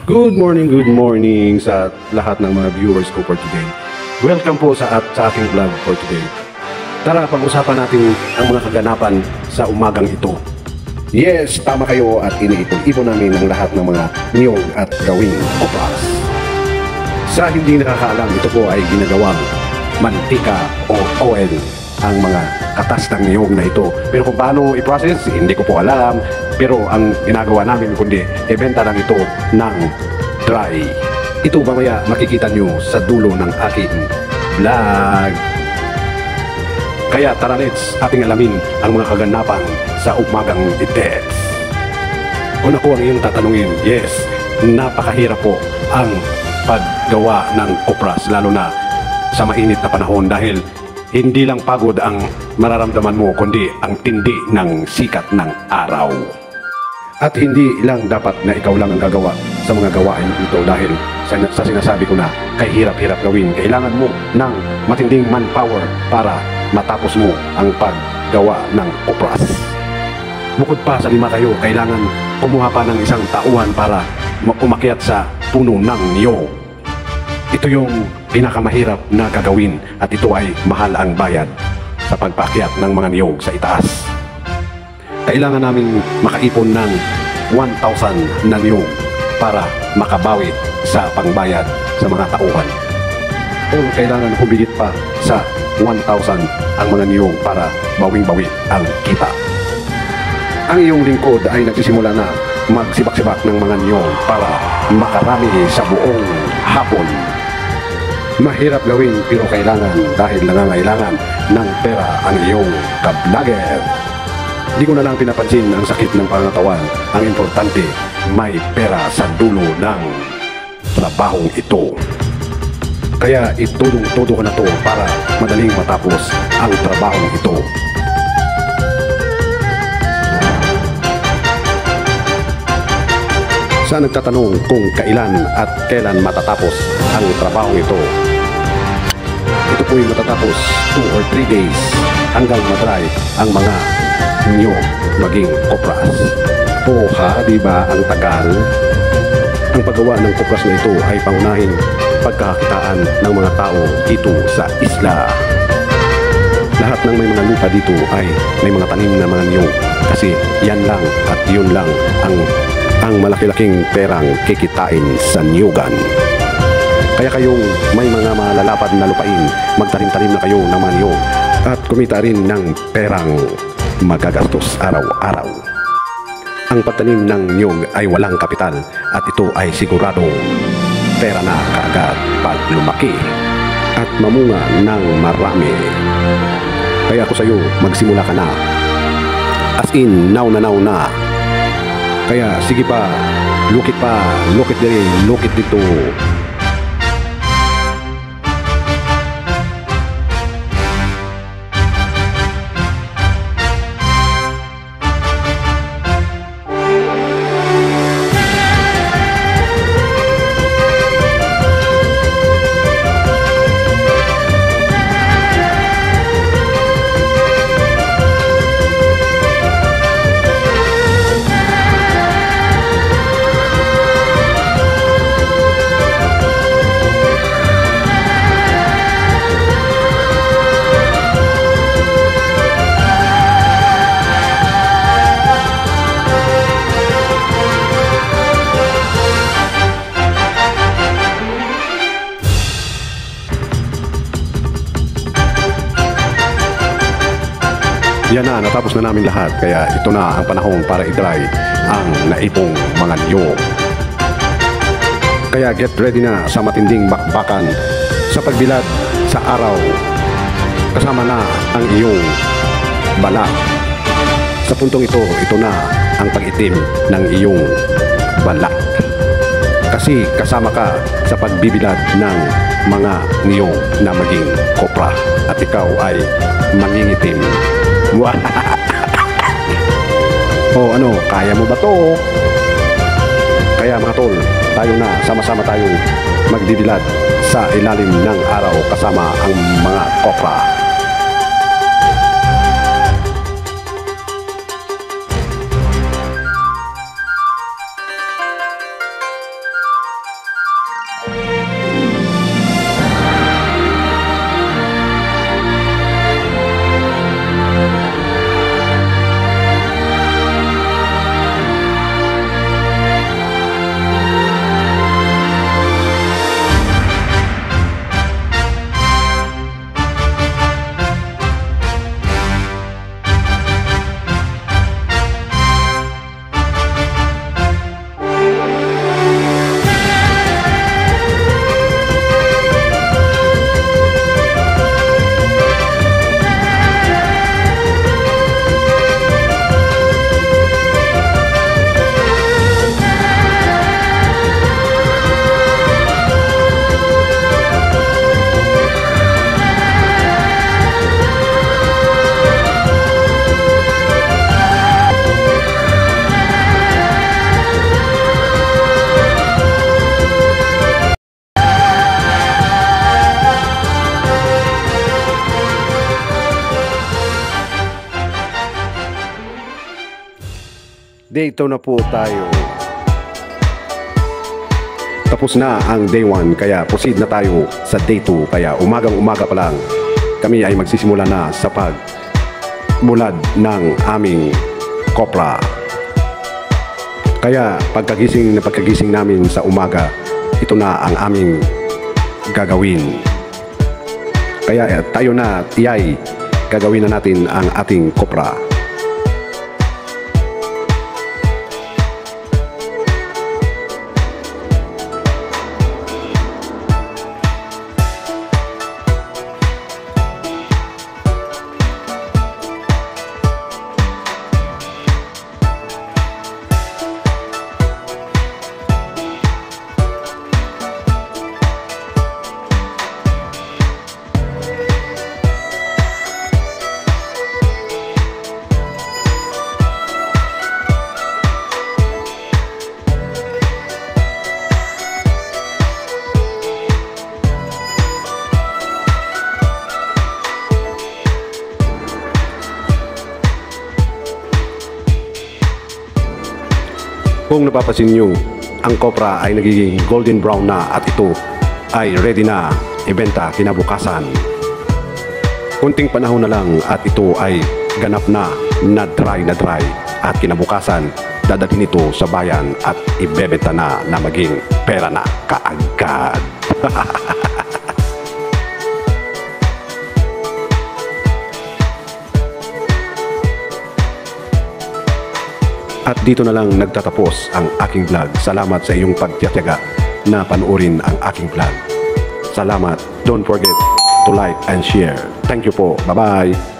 Good morning sa lahat ng mga viewers ko for today. Welcome po sa aking vlog for today. Tara, pag-usapan natin ang mga kaganapan sa umagang ito. Yes, tama kayo at iniipon-ipon namin ang lahat ng mga niyog at gawing opas. Sa hindi nakakaalam, ito po ay ginagawang mantika o oil ang mga katas ng niyog na ito. Pero kung paano i-process, hindi ko po alam. Pero ang ginagawa namin kundi ibenta lang ito ng dry. Ito mamaya makikita nyo sa dulo ng aking vlog. Kaya tara, let's ating alamin ang mga kaganapan sa umagang ito. Kung ako ang iyong tatanungin, yes, napakahirap po ang paggawa ng opras, lalo na sa mainit na panahon, dahil hindi lang pagod ang mararamdaman mo kundi ang tindi ng sikat ng araw. At hindi lang dapat na ikaw lang ang gagawa sa mga gawain ito, dahil sa sinasabi ko na kay hirap-hirap gawin, kailangan mo ng matinding manpower para matapos mo ang paggawa ng opras. Bukod pa sa 5 kayo, kailangan kumuha pa ng isang tauhan para umakyat sa puno ng niyog. Ito yung pinakamahirap na gagawin at ito ay mahal ang bayad sa pagpakyat ng mga niyog sa itaas. Kailangan namin makaipon ng 1,000 na niyog para makabawi sa pangbayad sa mga tauhan. O kailangan humigit pa sa 1,000 ang mga niyog para bawing-bawi ang kita. Ang iyong lingkod ay nagsisimula na magsibak-sibak ng mga niyog para makarami sa buong hapon. Mahirap gawin pero kailangan, dahil nangangailangan ng pera ang iyong ka-vlogger. Di ko na lang pinapansin ang sakit ng pangatawan. Ang importante, may pera sa dulo ng trabahong ito. Kaya itudong-todo ko na to para madaling matapos ang trabahong ito. Sa nagtatanong kung kailan at kailan matatapos ang trabahong ito, ito po'y matatapos 2 or 3 days hanggang madry ang mga niyog maging kopras. Poha, diba ang tagal? Ang paggawa ng kopras na ito ay pangunahing pagkakakitaan ng mga tao dito sa isla. Lahat ng may mga lupa dito ay may mga tanim na mga niyog, kasi yan lang at yun lang ang malaki-laking perang kikitain sa niyugan. Kaya kayong may mga malalapad na lupain, magtanim-tanim na kayo ng mga niyog at kumita rin ng perang magagastos araw-araw. Ang pagtanim ng niyog ay walang kapital at ito ay siguradong pera na kaagad pag lumaki at mamunga ng marami. Kaya ako sa iyo, magsimula ka na. As in, now na. Kaya sige pa, lukit diri, lukit dito. Yan na, natapos na namin lahat, kaya ito na ang panahon para i-dry ang naipong mga niyog. Kaya get ready na sa matinding bakbakan sa pagbilad sa araw. Kasama na ang iyong balat. Sa puntong ito na ang pag-itim ng iyong balat. Kasi kasama ka sa pagbibilad ng mga niyog na maging kopra at ikaw ay mangingitim. O ano, kaya mo ba to? Kaya mga tol, tayo na, sama-sama tayong magdibilad sa ilalim ng araw kasama ang mga kopra. Dito na po tayo. Tapos na ang day 1, kaya proceed na tayo sa day 2. Kaya umagang-umaga pa lang, kami ay magsisimula na sa pagbulad ng aming kopra. Kaya pagkagising namin sa umaga, ito na ang aming gagawin. Kaya tayo na, tiyay, gagawin na natin ang ating kopra. Kung napapansin nyo, ang kopra ay nagiging golden brown na at ito ay ready na ibenta kinabukasan. Kunting panahon na lang at ito ay ganap na dry at kinabukasan dadalhin ito sa bayan at ibebenta na maging pera na kaagad. At dito na lang nagtatapos ang aking vlog. Salamat sa iyong pagtiyatyaga na panoorin ang aking vlog. Salamat. Don't forget to like and share. Thank you po. Bye-bye.